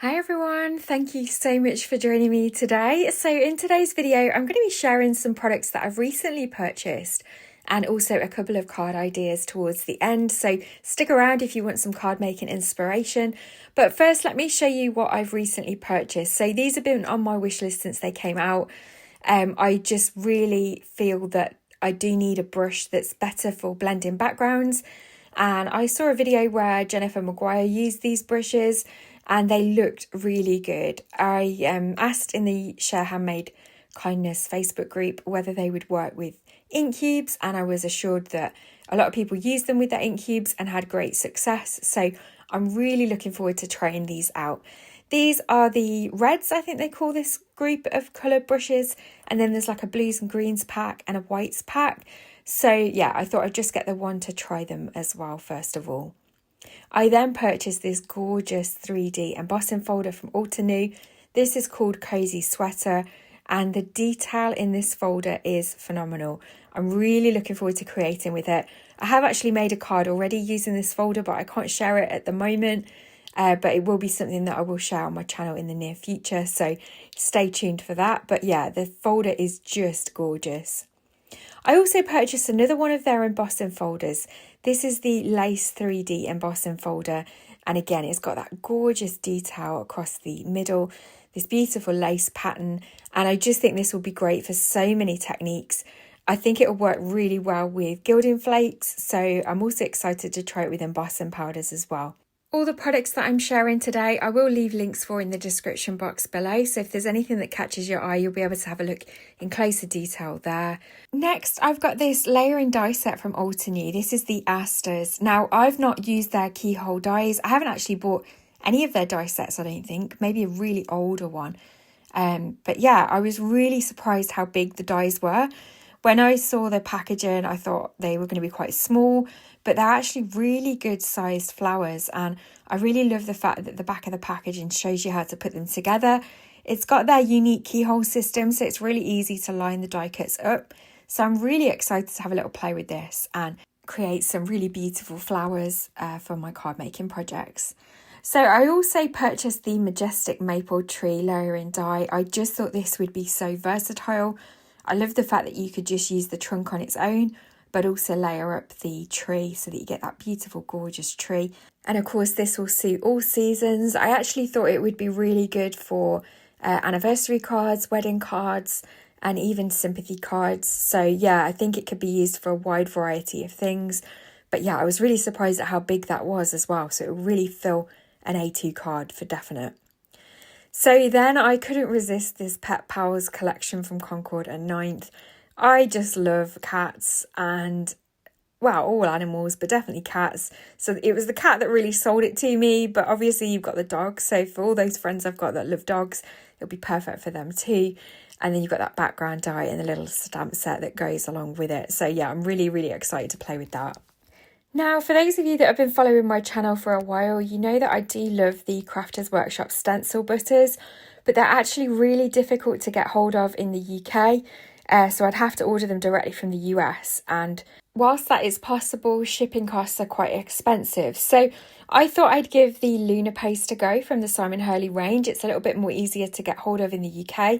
Hi everyone, thank you so much for joining me today. So in today's video, I'm going to be sharing some products that I've recently purchased and also a couple of card ideas towards the end. So stick around if you want some card making inspiration. But first, let me show you what I've recently purchased. So these have been on my wish list since they came out. I just really feel that I do need a brush that's better for blending backgrounds. And I saw a video where Jennifer Maguire used these brushes and they looked really good. I asked in the Share Handmade Kindness Facebook group whether they would work with ink cubes, and I was assured that a lot of people used them with their ink cubes and had great success. So I'm really looking forward to trying these out. These are the reds, I think they call this group of coloured brushes, and then there's like a blues and greens pack and a whites pack. So yeah, I thought I'd just get the one to try them as well first of all. I then purchased this gorgeous 3D embossing folder from Altenew. This is called Cosy Sweater, and the detail in this folder is phenomenal. I'm really looking forward to creating with it. I have actually made a card already using this folder, but I can't share it at the moment. But it will be something that I will share on my channel in the near future, so stay tuned for that. But yeah, the folder is just gorgeous. I also purchased another one of their embossing folders. This is the Lace 3D embossing folder, and again it's got that gorgeous detail across the middle, this beautiful lace pattern, and I just think this will be great for so many techniques. I think it will work really well with gilding flakes, so I'm also excited to try it with embossing powders as well. All the products that I'm sharing today, I will leave links for in the description box below. So if there's anything that catches your eye, you'll be able to have a look in closer detail there. Next, I've got this layering die set from Altenew. This is the Asters. Now, I've not used their keyhole dies. I haven't actually bought any of their die sets, I don't think. Maybe a really older one. But yeah, I was really surprised how big the dies were. When I saw the packaging, I thought they were going to be quite small, but they're actually really good sized flowers. And I really love the fact that the back of the packaging shows you how to put them together. It's got their unique keyhole system, so it's really easy to line the die cuts up. So I'm really excited to have a little play with this and create some really beautiful flowers for my card making projects. So I also purchased the Majestic Maple Tree Layering die. I just thought this would be so versatile. I love the fact that you could just use the trunk on its own, but also layer up the tree so that you get that beautiful, gorgeous tree. And of course, this will suit all seasons. I actually thought it would be really good for anniversary cards, wedding cards, and even sympathy cards. So yeah, I think it could be used for a wide variety of things. But yeah, I was really surprised at how big that was as well. So it would really fill an A2 card for definite. So then I couldn't resist this Pet Pals collection from Concord and 9th. I just love cats and, well, all animals, but definitely cats. So it was the cat that really sold it to me, but obviously you've got the dog. So for all those friends I've got that love dogs, it'll be perfect for them too. And then you've got that background die and the little stamp set that goes along with it. So yeah, I'm really, really excited to play with that. Now, for those of you that have been following my channel for a while, you know that I do love the Crafters Workshop stencil butters, but they're actually really difficult to get hold of in the UK, so I'd have to order them directly from the US, and whilst that is possible, shipping costs are quite expensive. So I thought I'd give the Lunar paste a go from the Simon Hurley range. It's a little bit more easier to get hold of in the UK,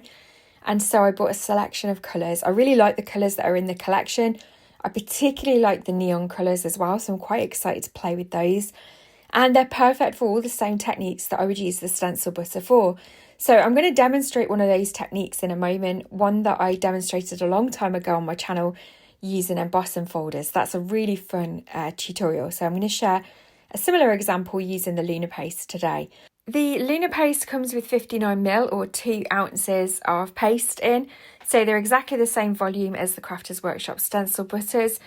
and so I bought a selection of colours. I really like the colours that are in the collection. I particularly like the neon colours as well, so I'm quite excited to play with those. And they're perfect for all the same techniques that I would use the stencil butter for. So I'm going to demonstrate one of those techniques in a moment, one that I demonstrated a long time ago on my channel using embossing folders. That's a really fun tutorial, so I'm going to share a similar example using the Lunar paste today. The Lunar paste comes with 59ml or 2 ounces of paste in, so they're exactly the same volume as the Crafters Workshop stencil butters,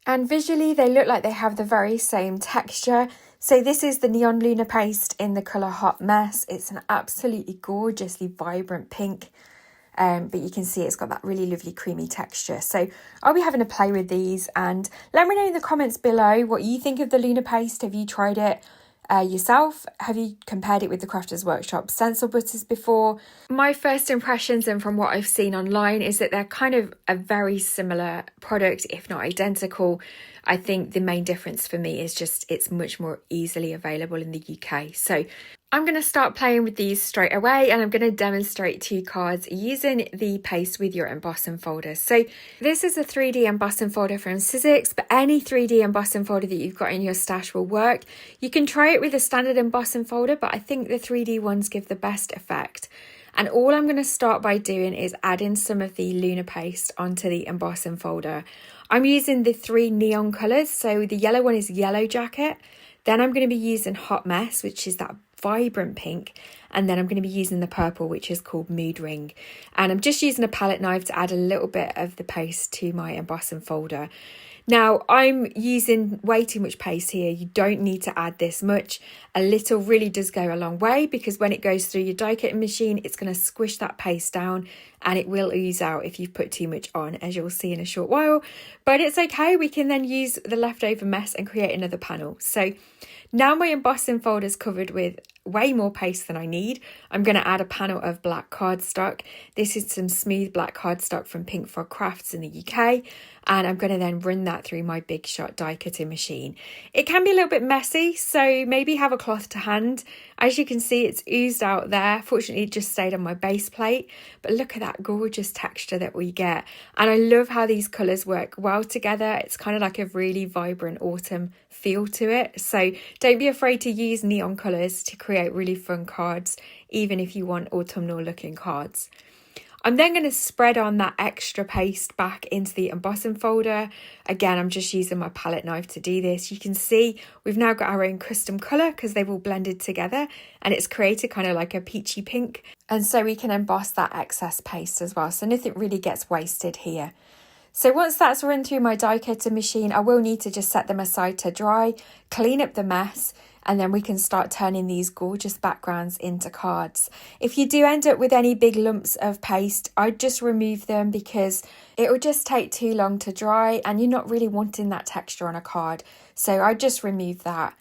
and visually they look like they have the very same texture. So this is the Neon Lunar paste in the colour Hot Mess. It's an absolutely gorgeously vibrant pink, but you can see it's got that really lovely creamy texture. So I'll be having a play with these, and let me know in the comments below what you think of the Lunar paste. Have you tried it yourself? Have you compared it with the Crafters Workshop stencil butters before? My first impressions, and from what I've seen online, is that they're kind of a very similar product, if not identical. I think the main difference for me is just it's much more easily available in the UK. So I'm going to start playing with these straight away, and I'm going to demonstrate 2 cards using the paste with your embossing folders. So this is a 3D embossing folder from Sizzix, but any 3D embossing folder that you've got in your stash will work. You can try it with a standard embossing folder, but I think the 3D ones give the best effect. And all I'm going to start by doing is adding some of the Lunar paste onto the embossing folder. I'm using the 3 neon colours, so the yellow one is Yellow Jacket. Then I'm going to be using Hot Mess, which is that vibrant pink, and then I'm going to be using the purple, which is called Mood Ring. And I'm just using a palette knife to add a little bit of the paste to my embossing folder. Now, I'm using way too much paste here. You don't need to add this much. A little really does go a long way, because when it goes through your die cutting machine, it's going to squish that paste down and it will ooze out if you've put too much on, as you'll see in a short while. But it's okay, we can then use the leftover mess and create another panel. So now my embossing folder is covered with way more paste than I need. I'm going to add a panel of black cardstock. This is some smooth black cardstock from Pink Frog Crafts in the UK. And I'm going to then run that through my Big Shot die cutting machine. It can be a little bit messy, so maybe have a cloth to hand. As you can see, it's oozed out there. Fortunately, it just stayed on my base plate. But look at that gorgeous texture that we get. And I love how these colours work well together. It's kind of like a really vibrant autumn feel to it. So don't be afraid to use neon colours to create really fun cards, even if you want autumnal looking cards. I'm then going to spread on that extra paste back into the embossing folder. Again, I'm just using my palette knife to do this. You can see we've now got our own custom colour because they've all blended together, and it's created kind of like a peachy pink. And so we can emboss that excess paste as well, so nothing really gets wasted here. So once that's run through my die cutter machine, I will need to just set them aside to dry, clean up the mess, and then we can start turning these gorgeous backgrounds into cards. If you do end up with any big lumps of paste, I'd just remove them, because it will just take too long to dry and you're not really wanting that texture on a card. So I just remove that.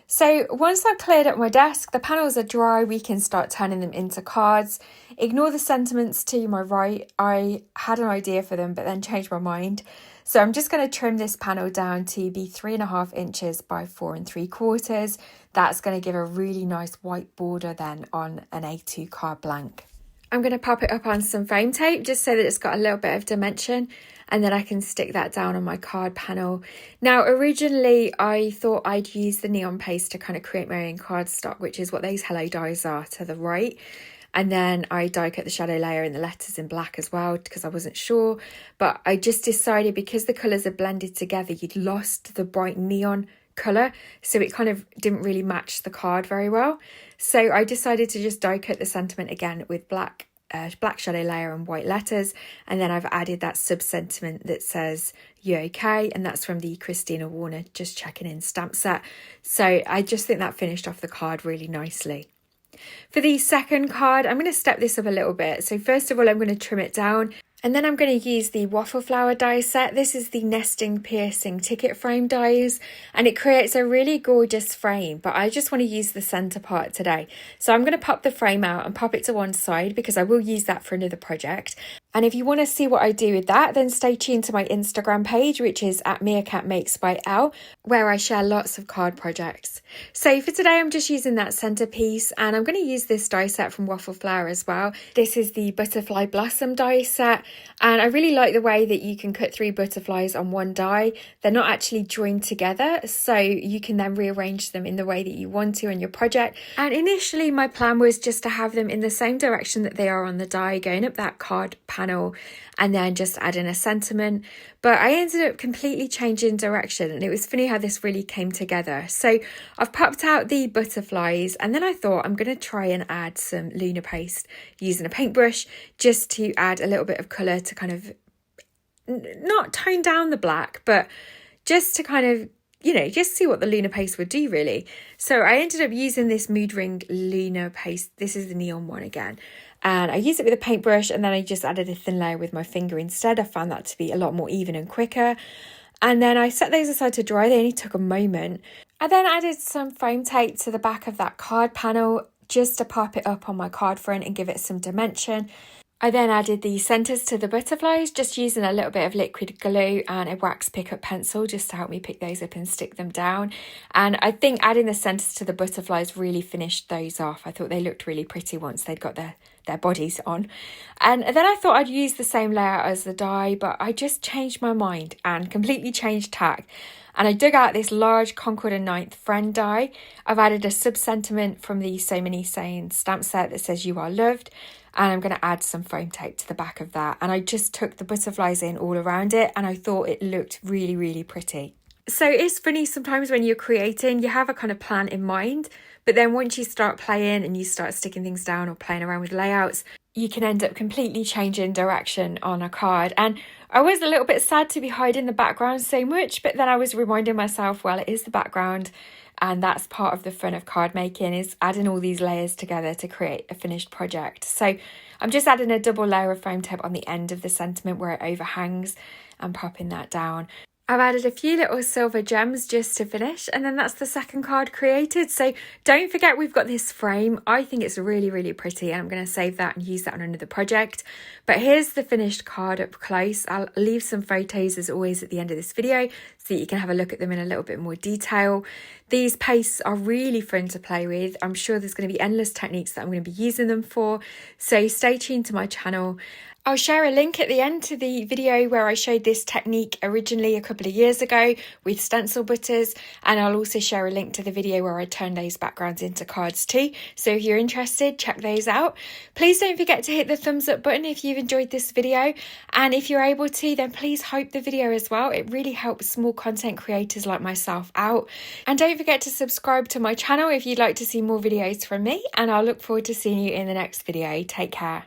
So once I've cleared up my desk, the panels are dry, we can start turning them into cards. Ignore the sentiments to my right. I had an idea for them, but then changed my mind. So I'm just going to trim this panel down to be 3.5 inches by 4 3/4. That's going to give a really nice white border then on an A2 card blank. I'm going to pop it up on some foam tape just so that it's got a little bit of dimension, and then I can stick that down on my card panel. Now, originally I thought I'd use the neon paste to kind of create my own cardstock, which is what those hello dies are to the right. And then I die cut the shadow layer and the letters in black as well, because I wasn't sure. But I just decided, because the colours are blended together, you'd lost the bright neon colour, so it kind of didn't really match the card very well. So I decided to just die cut the sentiment again with black shadow layer and white letters, and then I've added that sub sentiment that says "You okay?" and that's from the Kristina Werner Just Checking In stamp set. So I just think that finished off the card really nicely. For the second card, I'm going to step this up a little bit. So first of all, I'm going to trim it down, and then I'm going to use the Waffle flower die set. This is the nesting piercing ticket frame dies, and it creates a really gorgeous frame, but I just want to use the centre part today. So I'm going to pop the frame out and pop it to one side, because I will use that for another project. And if you want to see what I do with that, then stay tuned to my Instagram page, which is @meerkatmakes_by_Elle, where I share lots of card projects. So for today, I'm just using that centerpiece, and I'm going to use this die set from Waffle Flower as well. This is the Butterfly Blossom die set, and I really like the way that you can cut 3 butterflies on one die. They're not actually joined together, so you can then rearrange them in the way that you want to in your project. And initially, my plan was just to have them in the same direction that they are on the die, going up that card panel, and then just adding a sentiment. But I ended up completely changing direction, and it was funny how this really came together. So I've popped out the butterflies, and then I thought I'm going to try and add some Lunar paste using a paintbrush, just to add a little bit of colour to kind of not tone down the black, but just to kind of, you know, just see what the Lunar paste would do really. So I ended up using this Mood Ring Lunar paste. This is the neon one again. And I used it with a paintbrush, and then I just added a thin layer with my finger instead. I found that to be a lot more even and quicker. And then I set those aside to dry. They only took a moment. I then added some foam tape to the back of that card panel just to pop it up on my card front and give it some dimension. I then added the centres to the butterflies, just using a little bit of liquid glue and a wax pickup pencil just to help me pick those up and stick them down. And I think adding the centres to the butterflies really finished those off. I thought they looked really pretty once they'd got their bodies on. And then I thought I'd use the same layout as the die, but I just changed my mind and completely changed tack. And I dug out this large Concord and 9th friend die. I've added a sub-sentiment from the So Many Sayings stamp set that says "You are loved." And I'm going to add some foam tape to the back of that. And I just took the butterflies in all around it, and I thought it looked really, really pretty. So it's funny, sometimes when you're creating, you have a kind of plan in mind, but then once you start playing and you start sticking things down or playing around with layouts, you can end up completely changing direction on a card. And I was a little bit sad to be hiding the background so much, but then I was reminding myself, well, it is the background. And that's part of the fun of card making, is adding all these layers together to create a finished project. So I'm just adding a double layer of foam tape on the end of the sentiment where it overhangs and popping that down. I've added a few little silver gems just to finish, and then that's the second card created. So don't forget, we've got this frame. I think it's really, really pretty, and I'm going to save that and use that on another project. But here's the finished card up close. I'll leave some photos as always at the end of this video so that you can have a look at them in a little bit more detail. These pastes are really fun to play with. I'm sure there's going to be endless techniques that I'm going to be using them for. So stay tuned to my channel. I'll share a link at the end to the video where I showed this technique originally a couple of years ago with stencil butters, and I'll also share a link to the video where I turned those backgrounds into cards too. So if you're interested, check those out. Please don't forget to hit the thumbs up button if you've enjoyed this video, and if you're able to, then please hype the video as well. It really helps small content creators like myself out. And don't forget to subscribe to my channel if you'd like to see more videos from me, and I'll look forward to seeing you in the next video. Take care.